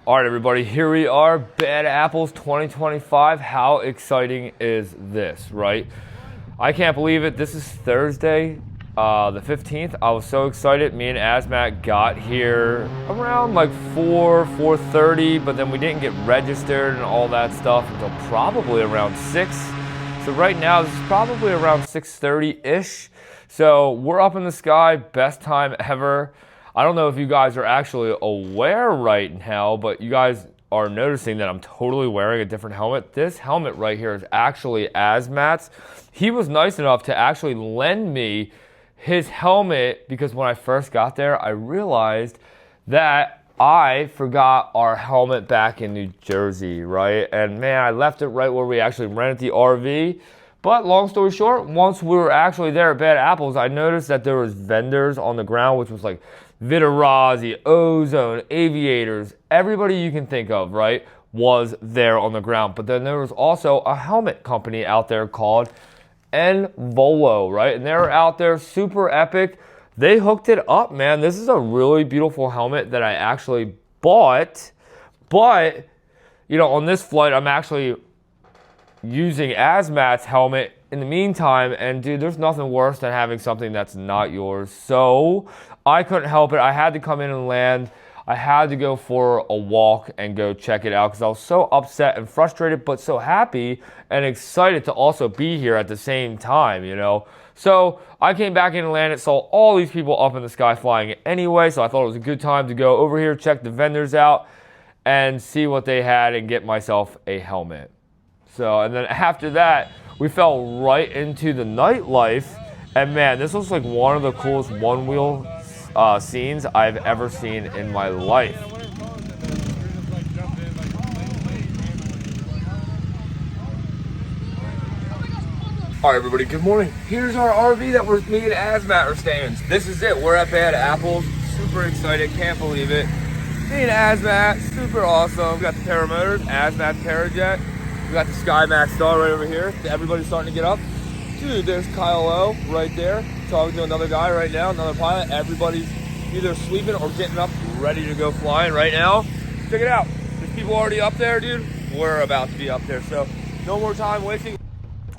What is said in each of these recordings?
All right, everybody, here we are, Bad Apples 2025. How exciting is this, right? I can't believe it. This is Thursday, the 15th. I was so excited. Me and Azmat got here around like 4:30, but then we didn't get registered and all that stuff until probably around 6. So right now, this is probably around 6:30-ish. So we're up in the sky, best time ever. I don't know if you guys are actually aware right now, but you guys are noticing that I'm totally wearing a different helmet. This helmet right here is actually Azmat's. He was nice enough to actually lend me his helmet because when I first got there, I realized that I forgot our helmet back in New Jersey, right? And man, I left it right where we actually rented the RV. But long story short, once we were actually there at Bad Apples, I noticed that there was vendors on the ground, which was like Vittorazi, Ozone, Aviators, everybody you can think of, right, was there on the ground. But then there was also a helmet company out there called Volo, right? And they were out there, super epic. They hooked it up, man. This is a really beautiful helmet that I actually bought. But, you know, on this flight, I'm actually using Azmat's helmet in the meantime, and dude, there's nothing worse than having something that's not yours. So I couldn't help it. I had to come in and land. I had to go for a walk and go check it out because I was so upset and frustrated, but so happy and excited to also be here at the same time, you know. So I came back in and landed, saw all these people up in the sky flying anyway, so I thought it was a good time to go over here, check the vendors out, and see what they had and get myself a helmet. So, and then after that, we fell right into the nightlife. And man, this was like one of the coolest one-wheel scenes I've ever seen in my life. All right, everybody, good morning. Here's our RV that me and Azmat are staying. This is it. We're at Bad Apples. Super excited. Can't believe it. Me and Azmat, super awesome. We got the paramotors, Azmat's Parajet. We got the Skymax star right over here. Everybody's starting to get up. Dude, there's Kyle O right there. Talking to another guy right now, another pilot. Everybody's either sleeping or getting up, ready to go flying right now. Check it out. There's people already up there, dude. We're about to be up there, so no more time wasting.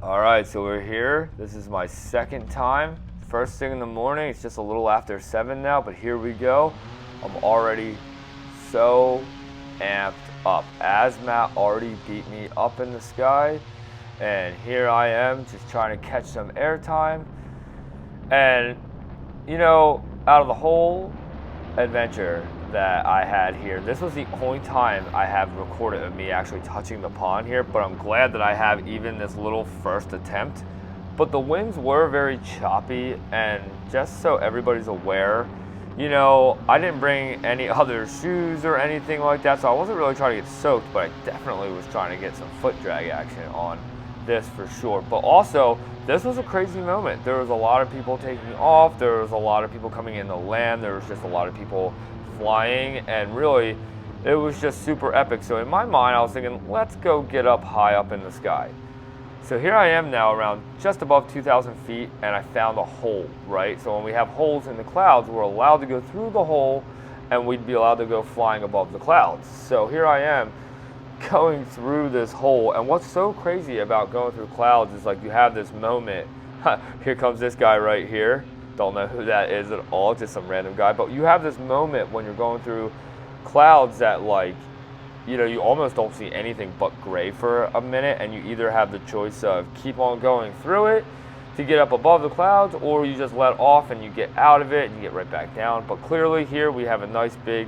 All right, so we're here. This is my second time. First thing in the morning. It's just a little after 7 now, but here we go. I'm already so amped up. Azmat already beat me up in the sky, and here I am just trying to catch some airtime. And you know, out of the whole adventure that I had here, this was the only time I have recorded of me actually touching the pond here, but I'm glad that I have even this little first attempt. But the winds were very choppy, and just so everybody's aware, you know, I didn't bring any other shoes or anything like that, so I wasn't really trying to get soaked, but I definitely was trying to get some foot drag action on this for sure. But also, this was a crazy moment. There was a lot of people taking off, there was a lot of people coming in to land, there was just a lot of people flying, and really, it was just super epic. So in my mind, I was thinking, let's go get up high up in the sky. So here I am now around just above 2,000 feet, and I found a hole, right? So when we have holes in the clouds, we're allowed to go through the hole, and we'd be allowed to go flying above the clouds. So here I am going through this hole, and what's so crazy about going through clouds is like you have this moment. Here comes this guy right here. Don't know who that is at all, just some random guy. But you have this moment when you're going through clouds that, like, you know, you almost don't see anything but gray for a minute, and you either have the choice of keep on going through it to get up above the clouds, or you just let off and you get out of it and you get right back down. But clearly here we have a nice big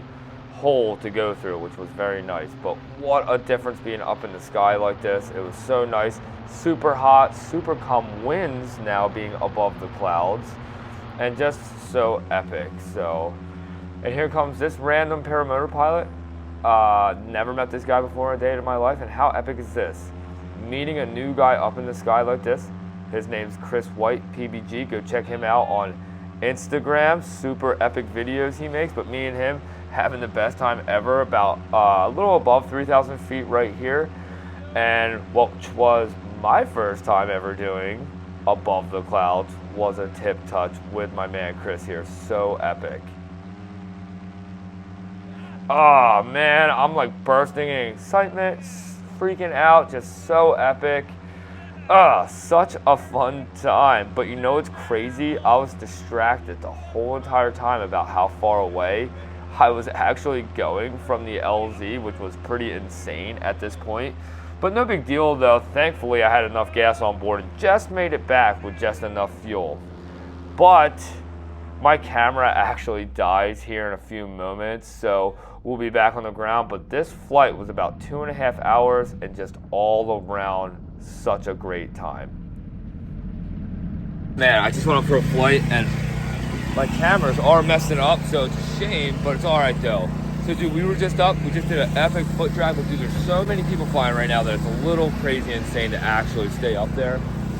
hole to go through, which was very nice. But what a difference being up in the sky like this. It was so nice. Super hot, super calm winds now being above the clouds, and just so epic. So, and here comes this random paramotor pilot. Never met this guy before in a day in my life, and how epic is this? Meeting a new guy up in the sky like this. His name's Chris White, PBG. Go check him out on Instagram. Super epic videos he makes, but me and him having the best time ever, about a little above 3,000 feet right here. And what was my first time ever doing above the clouds was a tip touch with my man Chris here. So epic. Oh man, I'm like bursting in excitement, freaking out, just so epic. Such a fun time. But you know what's crazy? I was distracted the whole entire time about how far away I was actually going from the LZ, which was pretty insane at this point. But no big deal though. Thankfully, I had enough gas on board and just made it back with just enough fuel. But my camera actually dies here in a few moments, so we'll be back on the ground. But this flight was about 2.5 hours and just all around such a great time. Man, I just went up for a flight and my cameras are messing up, so it's a shame, but it's all right though. So dude, we were just up, we just did an epic foot drag, but dude, there's so many people flying right now that it's a little crazy insane to actually stay up there.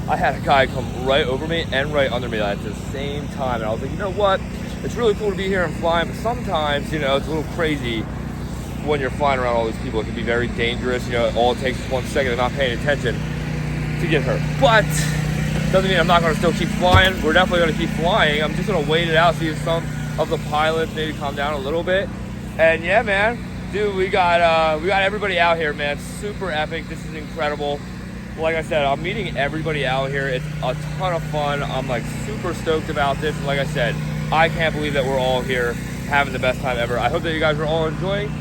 I had a guy come right over me and right under me at the same time, and I was like, you know what? It's really cool to be here and flying, but sometimes, you know, it's a little crazy when you're flying around all these people. It can be very dangerous. You know, all it takes is 1 second of not paying attention to get hurt. But doesn't mean I'm not going to still keep flying. We're definitely going to keep flying. I'm just going to wait it out, see if some of the pilots maybe calm down a little bit. And yeah, man, dude, we got everybody out here, man. Super epic. This is incredible. Like I said, I'm meeting everybody out here. It's a ton of fun. I'm like super stoked about this. And like I said, I can't believe that we're all here having the best time ever. I hope that you guys are all enjoying.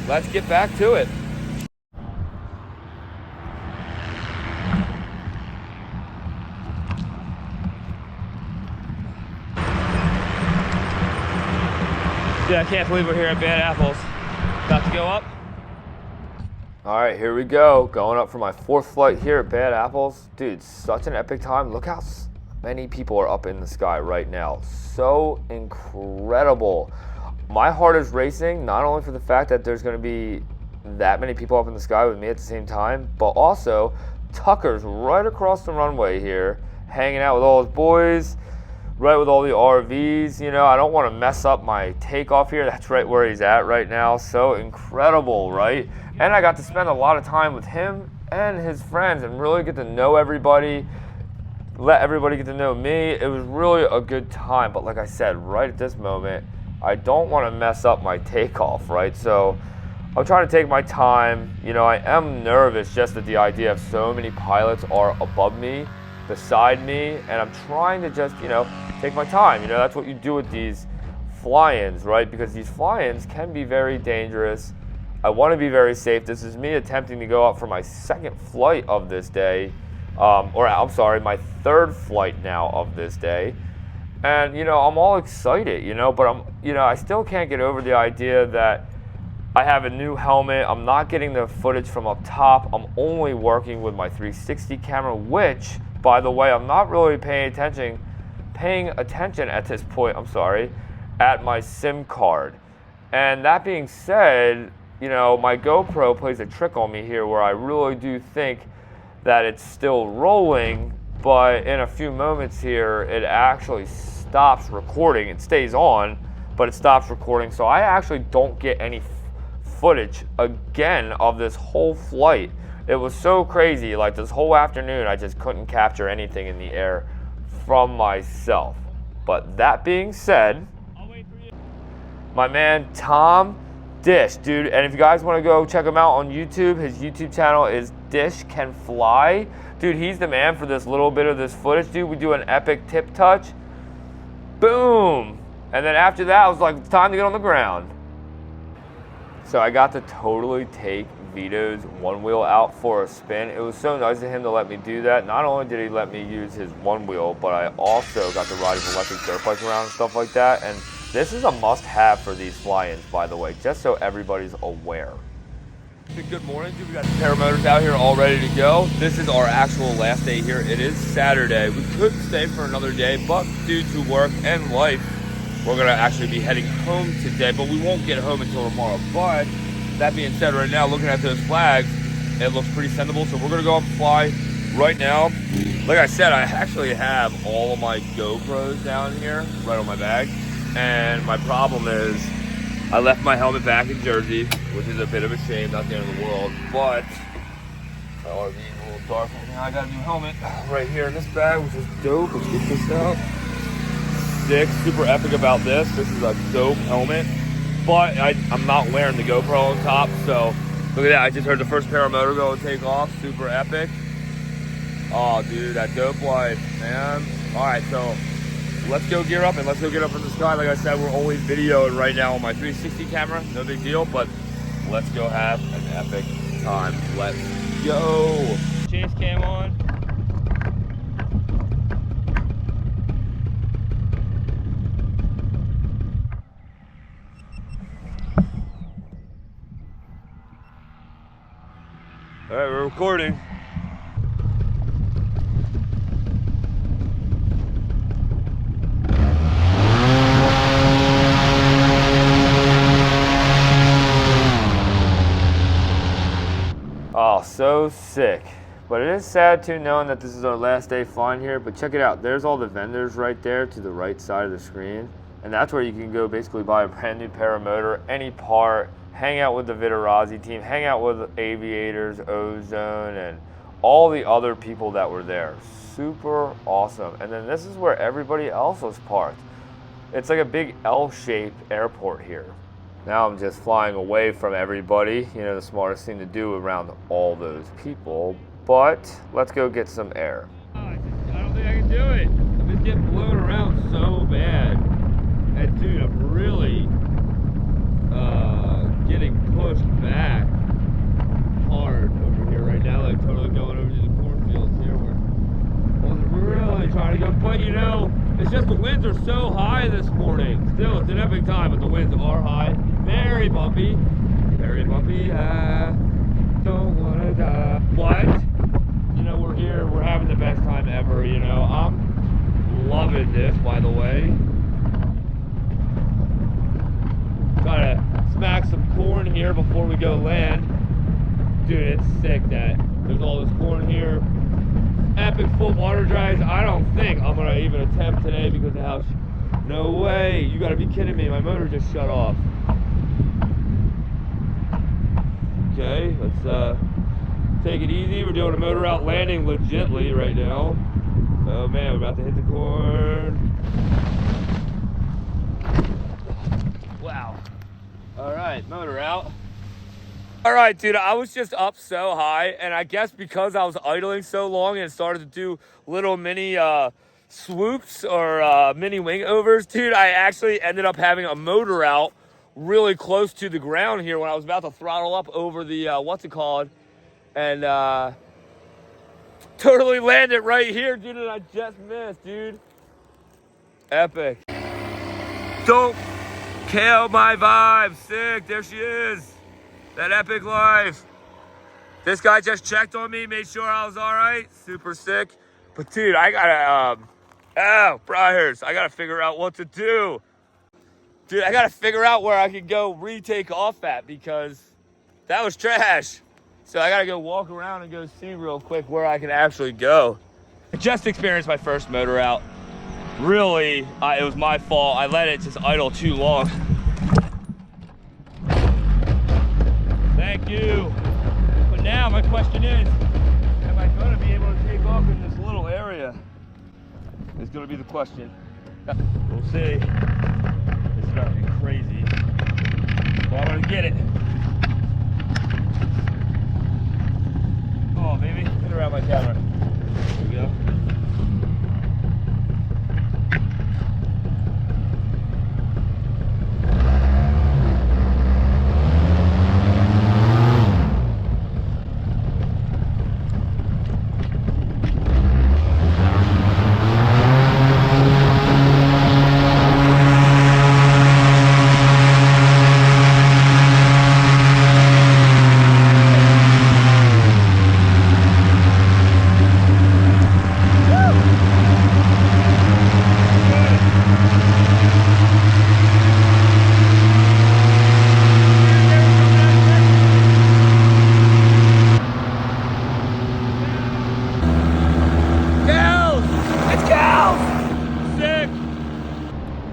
Let's get back to it. Dude, I can't believe we're here at Bad Apples. About to go up. All right, here we go. Going up for my 4th flight here at Bad Apples. Dude, such an epic time. Look how many people are up in the sky right now. So incredible. My heart is racing, not only for the fact that there's going to be that many people up in the sky with me at the same time, but also Tucker's right across the runway here, hanging out with all his boys, right with all the RVs. You know, I don't want to mess up my takeoff here. That's right where he's at right now. So incredible, right? And I got to spend a lot of time with him and his friends and really get to know everybody, let everybody get to know me. It was really a good time. But like I said, right at this moment, I don't want to mess up my takeoff, right? So I'm trying to take my time. You know, I am nervous just at the idea of so many pilots are above me, beside me, and I'm trying to just, you know, take my time. You know, that's what you do with these fly-ins, right? Because these fly-ins can be very dangerous. I want to be very safe. This is me attempting to go up for my 2nd flight of this day, or I'm sorry, my 3rd flight now of this day. And, you know, I'm all excited, you know, but I still can't get over the idea that I have a new helmet. I'm not getting the footage from up top. I'm only working with my 360 camera, which, by the way, I'm not really paying attention at this point, at my SIM card. And that being said, you know, my GoPro plays a trick on me here where I really do think that it's still rolling, but in a few moments here, it actually stops recording. It stays on, but it stops recording. So I actually don't get any footage again of this whole flight. It was so crazy. Like this whole afternoon, I just couldn't capture anything in the air from myself. But that being said, my man Tom Dish, dude, and if you guys want to go check him out on YouTube, his YouTube channel is Dish Can Fly. Dude, he's the man for this little bit of this footage. Dude, we do an epic tip touch. Boom. And then after that, I was like, it's time to get on the ground. So I got to totally take Vito's one wheel out for a spin. It was so nice of him to let me do that. Not only did he let me use his one wheel, but I also got to ride his electric dirt bike around and stuff like that. And this is a must-have for these fly-ins, by the way, just so everybody's aware. Good morning, dude. We got the paramotors out here all ready to go. This is our actual last day here. It is Saturday. We could stay for another day, but due to work and life, we're gonna actually be heading home today, but we won't get home until tomorrow. But that being said, right now, looking at those flags, it looks pretty sendable, so we're gonna go up and fly right now. Like I said, I actually have all of my GoPros down here, right on my bag. And my problem is, I left my helmet back in Jersey, which is a bit of a shame, not the end of the world, but my RV is a little dark. Now I got a new helmet right here in this bag, which is dope. Let's get this out. Sick, super epic about this. This is a dope helmet. but I'm not wearing the GoPro on top, so look at that. I just heard the first paramotor go and take off. Super epic. Oh, dude, that dope life, man. All right, so let's go gear up and let's go get up in the sky. Like I said, we're always videoing right now on my 360 camera. No big deal, but let's go have an epic time. Let's go. Chase cam on. All right, we're recording. Oh, so sick. But it is sad too, knowing that this is our last day flying here. But check it out. There's all the vendors right there to the right side of the screen. And that's where you can go basically buy a brand new paramotor, any part, hang out with the Vittorazi team, hang out with aviators, Ozone, and all the other people that were there. Super awesome. And then this is where everybody else was parked. It's like a big L-shaped airport here. Now I'm just flying away from everybody. You know, the smartest thing to do around all those people. But let's go get some air. I don't think I can do it. I'm just getting blown around so bad. And dude, I'm really getting pushed back hard over here right now. Like totally going over to the cornfields here where I was really trying to go. But you know, it's just the winds are so high this morning. Still, it's an epic time, but the winds are high. Very bumpy. Very bumpy. Don't wanna die. But, you know, we're here. We're having the best time ever, you know. I'm loving this, by the way. Gotta smack some corn here before we go land. Dude, it's sick that there's all this corn here. Epic full water drives. I don't think I'm gonna even attempt today because of how. No way. You gotta be kidding me. My motor just shut off. Okay, let's take it easy. We're doing a motor out landing legitly right now. Oh man, we're about to hit the corn. Wow. All right, motor out. All right, dude, I was just up so high, and I guess because I was idling so long and started to do little mini swoops or mini wing overs, dude, I actually ended up having a motor out really close to the ground here when I was about to throttle up over the, what's it called, and totally landed right here, dude, and I just missed, dude. Epic. Don't kill my vibe. Sick, there she is. That epic life. This guy just checked on me, made sure I was all right. Super sick. But dude, I gotta, oh, briars. I gotta figure out what to do. Dude, I gotta figure out where I can go retake off at because that was trash. So I gotta go walk around and go see real quick where I can actually go. I just experienced my first motor out. Really, it was my fault. I let it just idle too long. Thank you. But now my question is, am I going to be able to take off in this little area? It's going to be the question. We'll see. This is going to be crazy. Well, I'm going to get it. Come on, baby. Get around my camera. Here we go.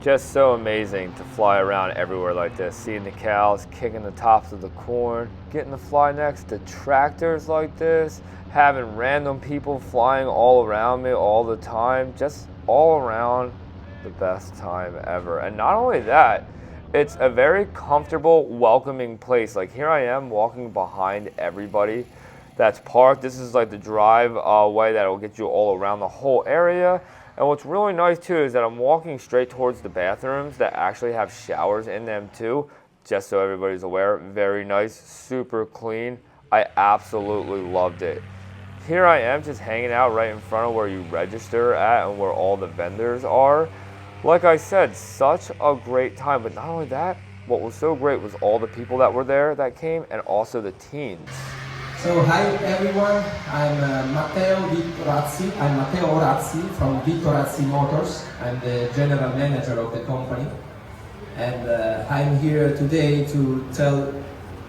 Just so amazing to fly around everywhere like this, seeing the cows, kicking the tops of the corn, getting to fly next to tractors like this, having random people flying all around me all the time, just all around the best time ever. And not only that, It's a very comfortable, welcoming place. Like here I am walking behind everybody that's parked. This is like the drive way that will get you all around the whole area. And what's really nice too is that I'm walking straight towards the bathrooms that actually have showers in them too, just so everybody's aware. Very nice, super clean. I absolutely loved it. Here I am just hanging out right in front of where you register at and where all the vendors are. Like I said, such a great time. But not only that, what was so great was all the people that were there that came, and also the teens. So hi everyone, I'm Matteo Vittorazi. I'm Matteo Orazzi from Vittorazi Motors. I'm the general manager of the company. And I'm here today to tell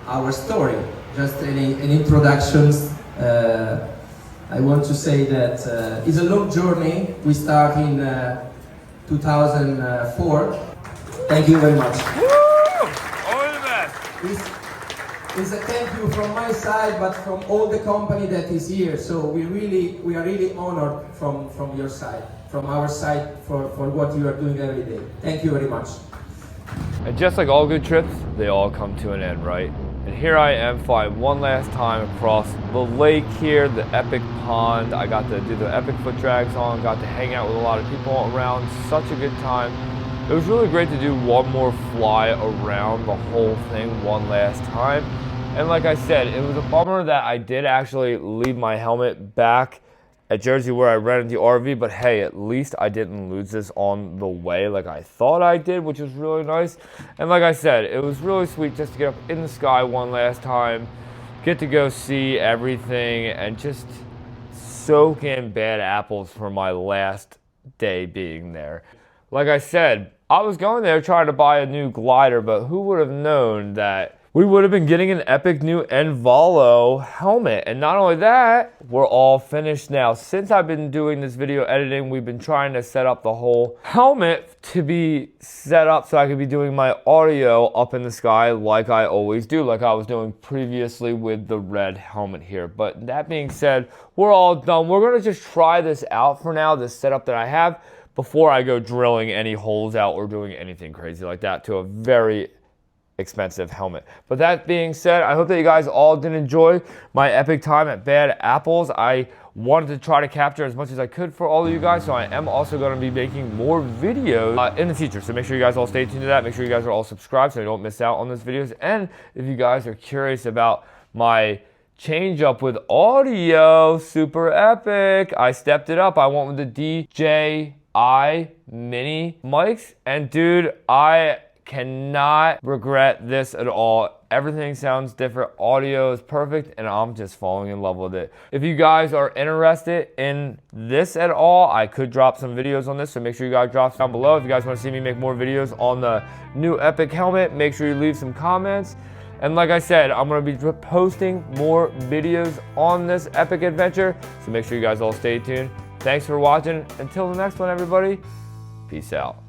our story. Just an introduction. I want to say that it's a long journey. We start in 2004. Thank you very much. Woo! All the best. It's a thank you from my side, but from all the company that is here. So we are really honored from your side, from our side, for what you are doing every day. Thank you very much. And just like all good trips, they all come to an end, right? And here I am flying one last time across the lake here, the epic pond. I got to do the epic foot drags on, got to hang out with a lot of people around. Such a good time. It was really great to do one more fly around the whole thing one last time. And like I said, it was a bummer that I did actually leave my helmet back at Jersey where I rented the RV, but hey, at least I didn't lose this on the way like I thought I did, which was really nice. And like I said, it was really sweet just to get up in the sky one last time, get to go see everything, and just soak in bad apples for my last day being there. Like I said, I was going there trying to buy a new glider, but who would have known that we would have been getting an epic new Envalo helmet. And not only that, we're all finished now. Since I've been doing this video editing, we've been trying to set up the whole helmet to be set up so I could be doing my audio up in the sky like I always do, like I was doing previously with the red helmet here. But that being said, we're all done. We're gonna just try this out for now, this setup that I have, before I go drilling any holes out or doing anything crazy like that to a very expensive helmet. But that being said, I hope that you guys all did enjoy my epic time at Bad Apples. I wanted to try to capture as much as I could for all of you guys, so I am also going to be making more videos in the future. So make sure you guys all stay tuned to that. Make sure you guys are all subscribed so you don't miss out on those videos. And if you guys are curious about my change up with audio, super epic, I stepped it up. I went with the DJI mini mics, and dude, I cannot regret this at all. Everything sounds different, audio is perfect, and I'm just falling in love with it. If you guys are interested in this at all, I could drop some videos on this, so make sure you guys drop down below. If you guys want to see me make more videos on the new epic helmet, make sure you leave some comments. And like I said, I'm going to be posting more videos on this epic adventure, so make sure you guys all stay tuned. Thanks for watching. Until the next one, everybody, peace out.